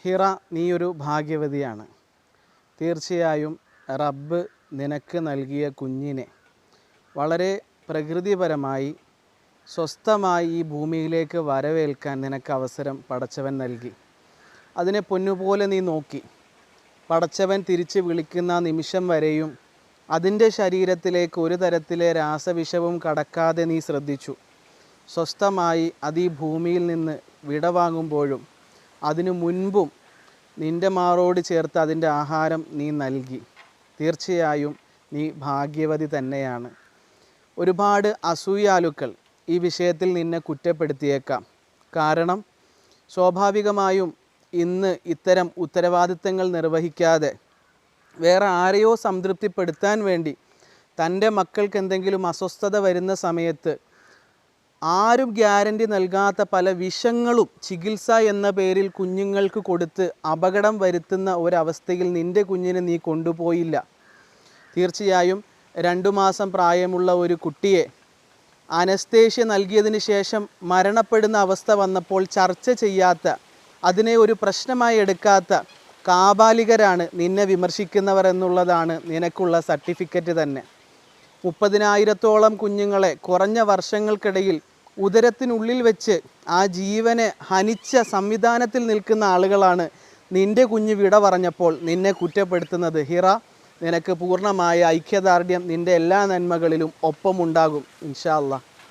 ഹിറ, നീയൊരു ഭാഗ്യവതിയാണ്. തീർച്ചയായും റബ്ബ് നിനക്ക് നൽകിയ കുഞ്ഞിനെ വളരെ പ്രകൃതിപരമായി സ്വസ്ഥമായി ഈ ഭൂമിയിലേക്ക് വരവേൽക്കാൻ നിനക്ക് അവസരം പടച്ചവൻ നൽകി. അതിനെ പൊന്നുപോലെ നീ നോക്കി. പടച്ചവൻ തിരിച്ച് വിളിക്കുന്ന നിമിഷം വരെയും അതിൻ്റെ ശരീരത്തിലേക്ക് ഒരു തരത്തിലെ രാസവിഷവും കടക്കാതെ നീ ശ്രദ്ധിച്ചു. സ്വസ്ഥമായി അത് ഈ ഭൂമിയിൽ നിന്ന് വിടവാങ്ങുമ്പോഴും അതിനു മുൻപും നിൻ്റെ മാറോട് ചേർത്ത് അതിൻ്റെ ആഹാരം നീ നൽകി. തീർച്ചയായും നീ ഭാഗ്യവതി തന്നെയാണ്. ഒരുപാട് അസൂയാലുക്കൾ ഈ വിഷയത്തിൽ നിന്നെ കുറ്റപ്പെടുത്തിയേക്കാം. കാരണം സ്വാഭാവികമായും ഇന്ന് ഇത്തരം ഉത്തരവാദിത്തങ്ങൾ നിർവഹിക്കാതെ വേറെ ആരെയോ സംതൃപ്തിപ്പെടുത്താൻ വേണ്ടി തൻ്റെ മക്കൾക്ക് എന്തെങ്കിലും അസ്വസ്ഥത വരുന്ന സമയത്ത് ആരും ഗ്യാരണ്ടി നൽകാത്ത പല വിഷങ്ങളും ചികിത്സ എന്ന പേരിൽ കുഞ്ഞുങ്ങൾക്ക് കൊടുത്ത് അപകടം വരുത്തുന്ന ഒരവസ്ഥയിൽ നിൻ്റെ കുഞ്ഞിനെ നീ കൊണ്ടുപോയില്ല. തീർച്ചയായും 2 മാസം പ്രായമുള്ള ഒരു കുട്ടിയെ അനസ്തേഷ്യ നൽകിയതിന് ശേഷം മരണപ്പെടുന്ന അവസ്ഥ വന്നപ്പോൾ ചർച്ച ചെയ്യാത്ത, അതിനെ ഒരു പ്രശ്നമായി എടുക്കാത്ത കാബാലികരാണ് നിന്നെ വിമർശിക്കുന്നവർ എന്നുള്ളതാണ് നിനക്കുള്ള സർട്ടിഫിക്കറ്റ് തന്നെ. 30,000-ഓളം കുഞ്ഞുങ്ങളെ കുറഞ്ഞ വർഷങ്ങൾക്കിടയിൽ ഉദരത്തിനുള്ളിൽ വെച്ച് ആ ജീവനെ ഹനിച്ച സംവിധാനത്തിൽ നിൽക്കുന്ന ആളുകളാണ് നിൻ്റെ കുഞ്ഞ് വിട പറഞ്ഞപ്പോൾ നിന്നെ കുറ്റപ്പെടുത്തുന്നത്. ഹിറ, നിനക്ക് പൂർണ്ണമായ ഐക്യദാർഢ്യം നിൻ്റെ എല്ലാ നന്മകളിലും ഒപ്പമുണ്ടാകും ഇൻഷാ അല്ലാഹ്.